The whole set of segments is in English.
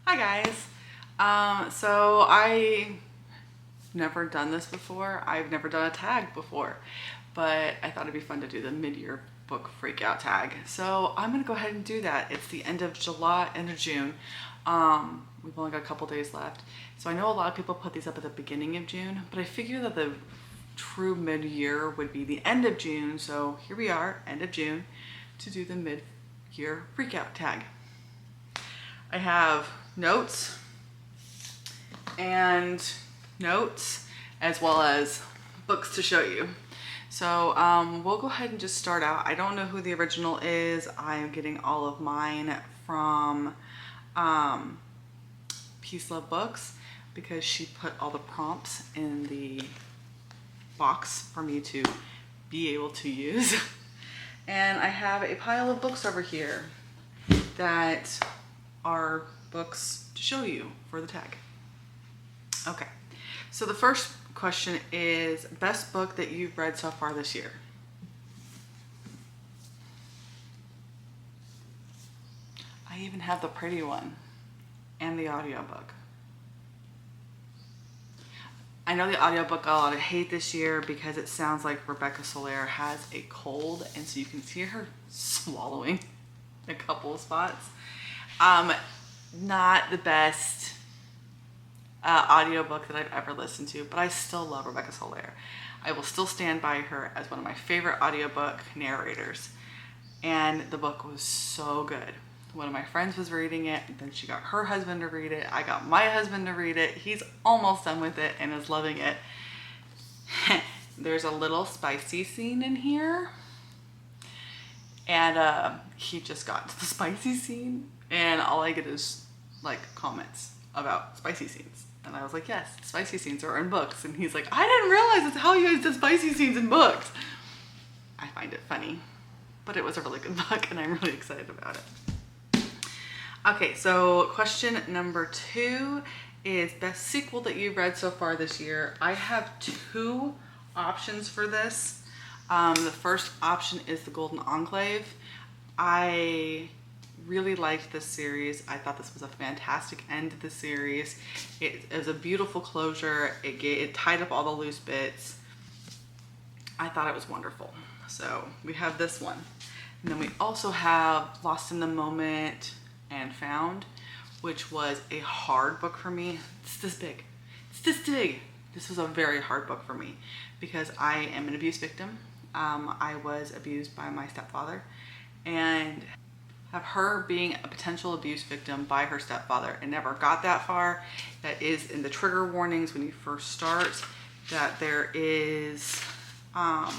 Hi guys. So I never done this before. I've never done a tag before, but I thought it'd be fun to do the mid-year book freakout tag. So I'm gonna go ahead and do that. It's the end of July, end of June. We've only got a couple days left. So I know a lot of people put these up at the beginning of June, but I figure that the true mid-year would be the end of June. So here we are, end of June, to do the mid-year freakout tag. I have notes and notes as well as books to show you. So we'll go ahead and just start out. I don't know who the original is. I'm getting all of mine from Peace Love Books because she put all the prompts in the box for me to be able to use. And I have a pile of books over here that are books to show you for the tag. Okay, so the first question is best book that you've read so far this year. I even have the pretty one and the audiobook. I know the audiobook got a lot of hate this year because it sounds like Rebecca Soler has a cold, and so you can see her swallowing a couple of spots. Not the best audiobook that I've ever listened to, but I still love Rebecca Soler. I will still stand by her as one of my favorite audiobook narrators. And the book was so good. One of my friends was reading it, then she got her husband to read it. I got my husband to read it. He's almost done with it and is loving it. There's a little spicy scene in here. And he just got to the spicy scene, and all I get is like comments about spicy scenes. And I was like, yes, spicy scenes are in books. And he's like, I didn't realize that's how you use the spicy scenes in books. I find it funny, but it was a really good book and I'm really excited about it. Okay, so question number 2 is best sequel that you've read so far this year. I have 2 options for this. The first option is The Golden Enclave. I really liked this series. I thought this was a fantastic end to the series. It was a beautiful closure. It tied up all the loose bits. I thought it was wonderful. So we have this one. And then we also have Lost in the Moment and Found, which was a hard book for me. It's this big. It's this big. This was a very hard book for me because I am an abuse victim. I was abused by my stepfather, and have her being a potential abuse victim by her stepfather and never got that far. That is in the trigger warnings when you first start, that there is an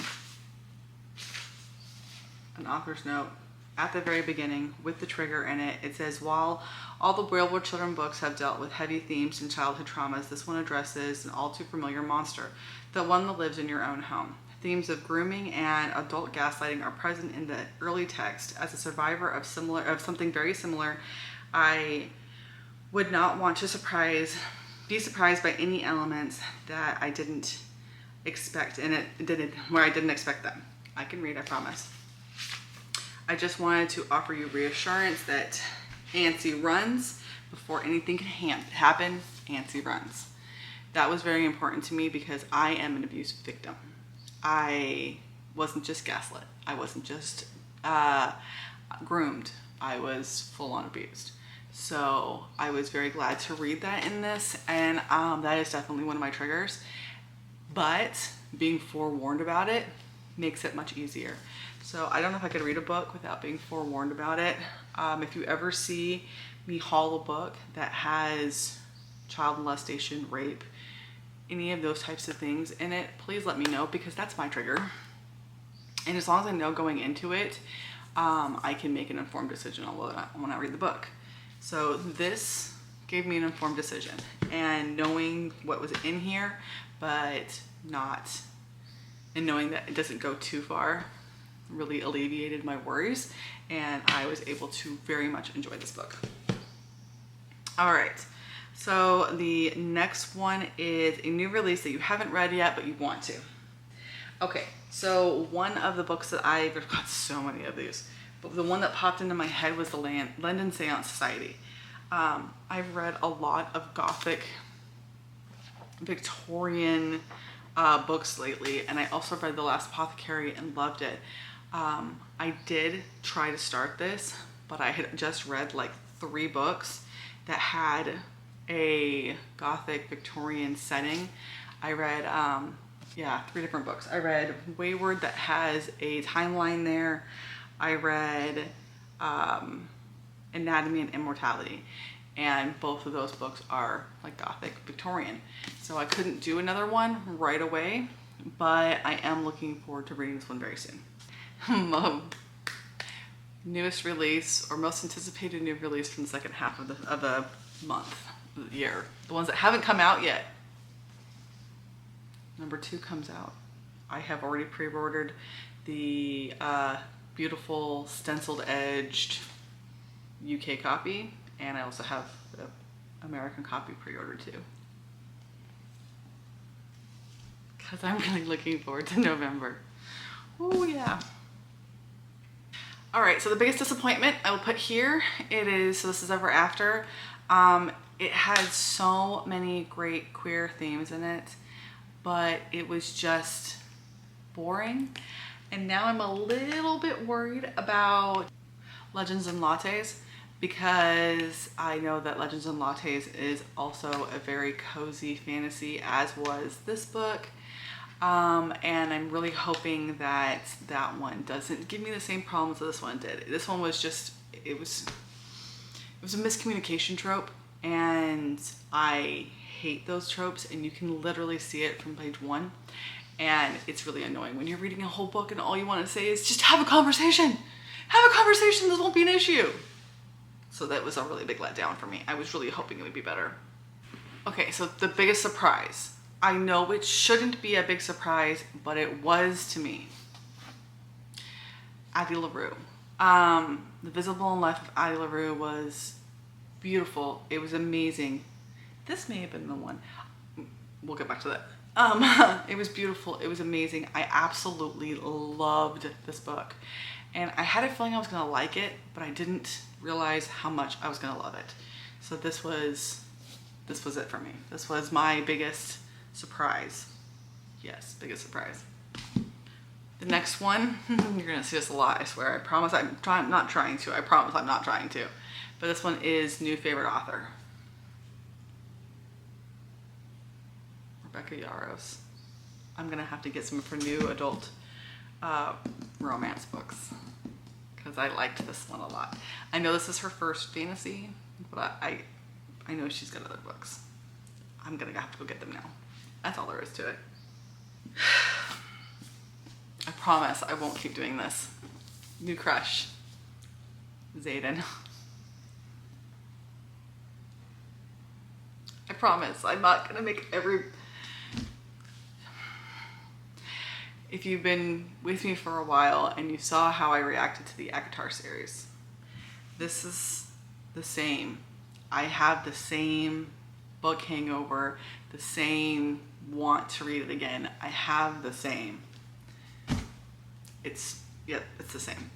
author's note at the very beginning with the trigger in it. It says, while all the Railroad Children books have dealt with heavy themes and childhood traumas, this one addresses an all too familiar monster, the one that lives in your own home. Themes of grooming and adult gaslighting are present in the early text. As a survivor of something very similar, I would not want to be surprised by any elements that I didn't expect, and where I didn't expect them. I can read, I promise. I just wanted to offer you reassurance that Ancy runs before anything can happen. Ancy runs. That was very important to me because I am an abuse victim. I wasn't just gaslit. I wasn't just groomed. I was full on abused. So I was very glad to read that in this, and that is definitely one of my triggers. But being forewarned about it makes it much easier. So I don't know if I could read a book without being forewarned about it. If you ever see me haul a book that has child molestation, rape, any of those types of things in it, please let me know because that's my trigger. And as long as I know going into it, I can make an informed decision on whether or not when I read the book. So this gave me an informed decision, and knowing what was in here, but not, and knowing that it doesn't go too far, really alleviated my worries, and I was able to very much enjoy this book. All right. So the next one is a new release that you haven't read yet, but you want to. Okay, so one of the books that I've got so many of these, but the one that popped into my head was the London Seance Society. I've read a lot of Gothic Victorian books lately, and I also read The Last Apothecary and loved it. I did try to start this, but I had just read like 3 books that had a Gothic Victorian setting. I read, 3 different books. I read Wayward that has a timeline there. I read Anatomy and Immortality, and both of those books are like Gothic Victorian. So I couldn't do another one right away, but I am looking forward to reading this one very soon. Newest release, or most anticipated new release from the second half of the month, the year. The ones that haven't come out yet. Number 2 comes out. I have already pre-ordered the beautiful stenciled edged UK copy, and I also have the American copy pre-ordered too. Because I'm really looking forward to November. Oh yeah. All right, so the biggest disappointment I will put here, so this is Ever After. It had so many great queer themes in it, but it was just boring. And now I'm a little bit worried about Legends and Lattes, because I know that Legends and Lattes is also a very cozy fantasy, as was this book. And I'm really hoping that that one doesn't give me the same problems that this one did. This one was just, it was a miscommunication trope, and I hate those tropes, and you can literally see it from page 1. And it's really annoying when you're reading a whole book and all you want to say is just have a conversation. Have a conversation, this won't be an issue. So that was a really big letdown for me. I was really hoping it would be better. Okay, so the biggest surprise. I know it shouldn't be a big surprise, but it was to me. Addie LaRue. The Visible Life of Addie LaRue was beautiful. It was amazing. This may have been the one. We'll get back to that. It was beautiful. It was amazing. I absolutely loved this book. And I had a feeling I was gonna like it, but I didn't realize how much I was gonna love it. So this was it for me. This was my biggest surprise. Yes, biggest surprise. The next one, you're gonna see this a lot, I swear. I promise I'm not trying to. I promise I'm not trying to. But this one is new favorite author. Rebecca Yarros. I'm gonna have to get some of her new adult romance books, because I liked this one a lot. I know this is her first fantasy, but I know she's got other books. I'm gonna have to go get them now. That's all there is to it. I promise I won't keep doing this. New crush, Zayden. I promise I'm not gonna make every... If you've been with me for a while and you saw how I reacted to the ACOTAR series, this is the same. I have the same book hangover, the same want to read it again. I have the same. It's the same.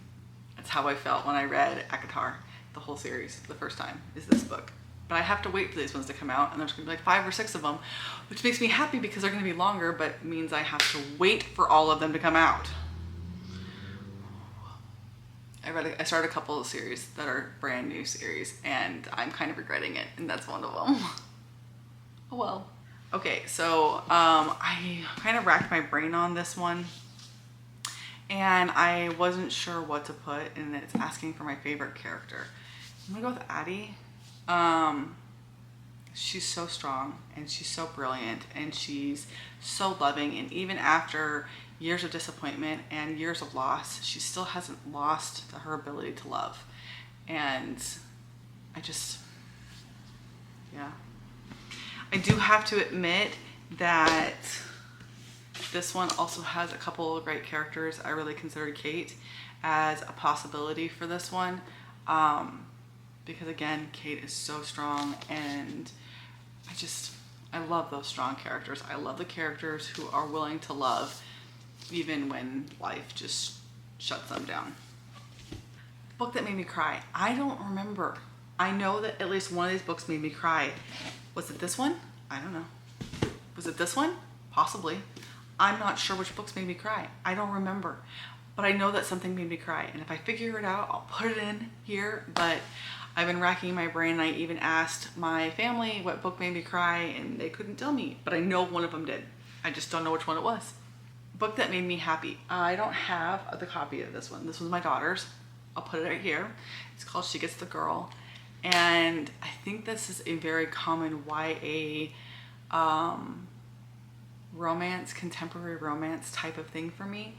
That's how I felt when I read ACOTAR, the whole series, the first time, is this book. But I have to wait for these ones to come out, and there's gonna be like 5 or 6 of them, which makes me happy because they're gonna be longer, but means I have to wait for all of them to come out. I started a couple of series that are brand new series, and I'm kind of regretting it, and that's one of them. Oh well. Okay, so I kind of racked my brain on this one, and I wasn't sure what to put, and it's asking for my favorite character. I'm gonna go with Addie. She's so strong, and she's so brilliant, and she's so loving, and even after years of disappointment and years of loss, she still hasn't lost her ability to love. And I do have to admit that this one also has a couple of great characters. I really considered Kate as a possibility for this one. Because again, Kate is so strong, and I love those strong characters. I love the characters who are willing to love even when life just shuts them down. Book that made me cry. I don't remember I know that at least one of these books made me cry. Was it this one? I don't know. Was it this one? Possibly. I'm not sure which books made me cry. I don't remember. But I know that something made me cry. And if I figure it out, I'll put it in here. But I've been racking my brain. I even asked my family what book made me cry, and they couldn't tell me. But I know one of them did. I just don't know which one it was. Book that made me happy. I don't have the copy of this one. This was my daughter's. I'll put it right here. It's called She Gets the Girl. And I think this is a very common YA romance, contemporary romance type of thing for me.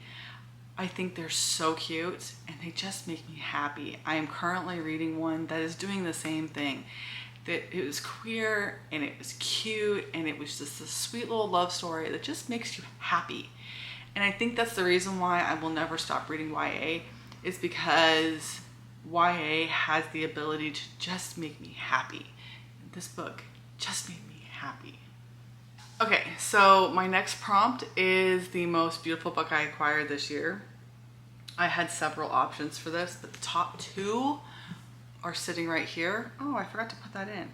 I think they're so cute and they just make me happy. I am currently reading one that is doing the same thing. That it was queer and it was cute and it was just a sweet little love story that just makes you happy. And I think that's the reason why I will never stop reading YA, is because YA has the ability to just make me happy. This book just made me happy. Okay, so my next prompt is the most beautiful book I acquired this year. I had several options for this, but the top two are sitting right here. Oh, I forgot to put that in.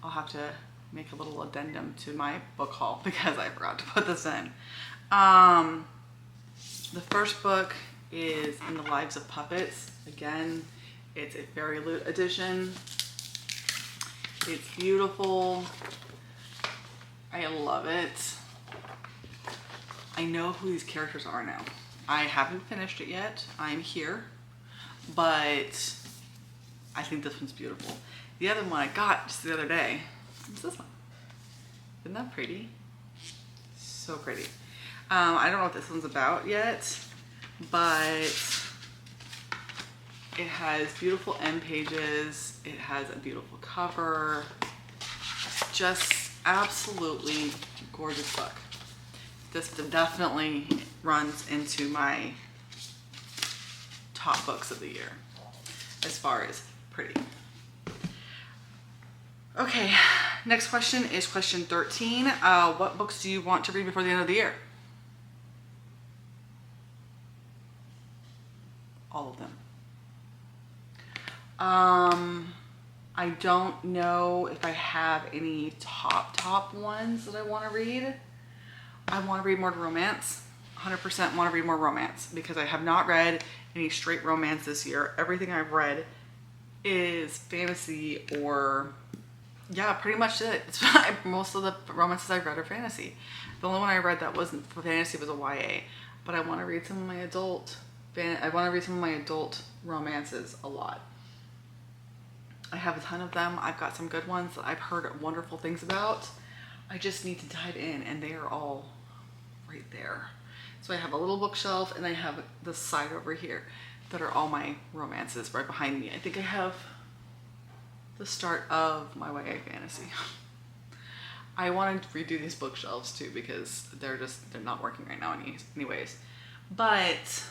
I'll have to make a little addendum to my book haul because I forgot to put this in. The first book is In the Lives of Puppets. Again, it's a Fairy Loot edition. It's beautiful. I love it. I know who these characters are now. I haven't finished it yet. I'm here, but I think this one's beautiful. The other one I got just the other day is this one. Isn't that pretty? So pretty. I don't know what this one's about yet, but it has beautiful end pages. It has a beautiful cover. Just absolutely gorgeous book. This definitely runs into my top books of the year as far as pretty. Okay, next question is question 13. What books do you want to read before the end of the year? All of them. I don't know if I have any top ones that I want to read. I want to read more romance. 100% want to read more romance because I have not read any straight romance this year. Everything I've read is fantasy or, yeah, pretty much it. Most of the romances I've read are fantasy. The only one I read that wasn't fantasy was a YA, but I want to read some of my adult romances a lot. I have a ton of them. I've got some good ones that I've heard wonderful things about. I just need to dive in and they are all right there. So I have a little bookshelf and I have the side over here that are all my romances right behind me. I think I have the start of my YA fantasy. I want to redo these bookshelves too because they're not working right now anyways. But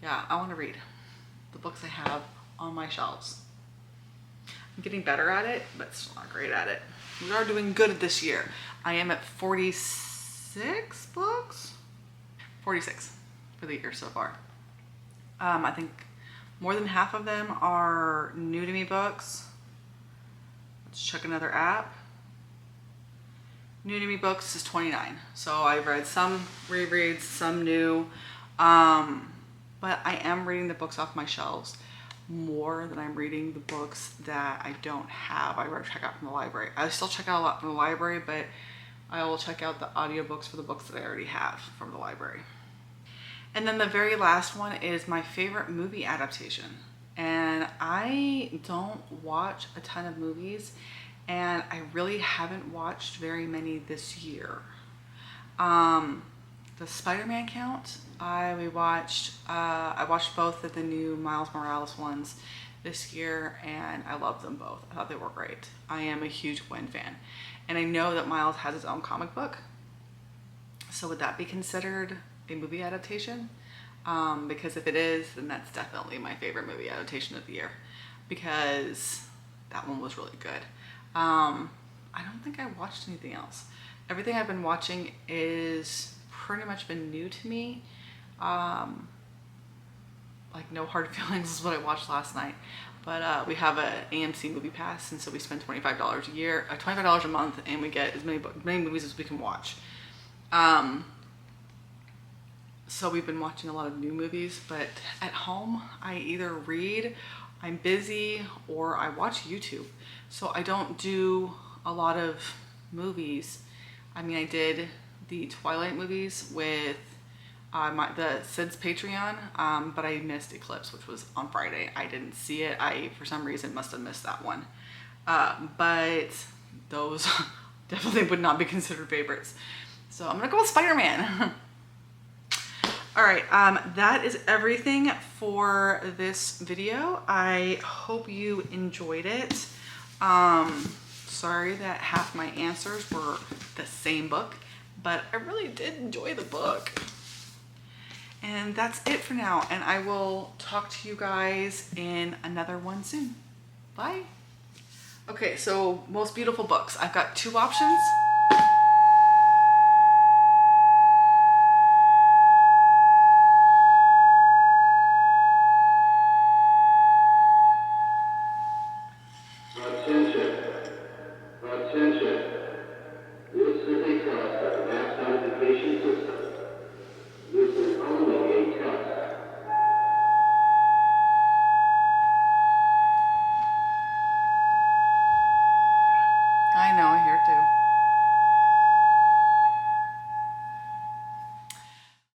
yeah, I want to read the books I have on my shelves. I'm getting better at it, but still not great at it. We are doing good this year. I am at 46 books? 46 for the year so far. I think more than half of them are new to me books. Let's check another app. New to me books is 29. So I've read some rereads, some new. But I am reading the books off my shelves more than I'm reading the books that I don't have. I rather check out from the library. I still check out a lot from the library, but I will check out the audiobooks for the books that I already have from the library. And then the very last one is my favorite movie adaptation. And I don't watch a ton of movies, and I really haven't watched very many this year. The Spider-Man count, I watched both of the new Miles Morales ones this year, and I loved them both. I thought they were great. I am a huge Gwen fan, and I know that Miles has his own comic book. So would that be considered a movie adaptation? Because if it is, then that's definitely my favorite movie adaptation of the year, because that one was really good. I don't think I watched anything else. Everything I've been watching is pretty much been new to me. Like No Hard Feelings is what I watched last night. But we have a AMC movie pass, and so we spend $25 a year, $25 a month, and we get as many movies as we can watch. So we've been watching a lot of new movies, but at home I either read, I'm busy, or I watch YouTube. So I don't do a lot of movies. I mean, I did the Twilight movies with the Sid's Patreon, but I missed Eclipse, which was on Friday. I didn't see it. I, for some reason, must have missed that one. But those definitely would not be considered favorites. So I'm gonna go with Spider-Man. All right, that is everything for this video. I hope you enjoyed it. Sorry that half my answers were the same book, but I really did enjoy the book. And that's it for now, and I will talk to you guys in another one soon. Bye. Okay, so most beautiful books. I've got two options.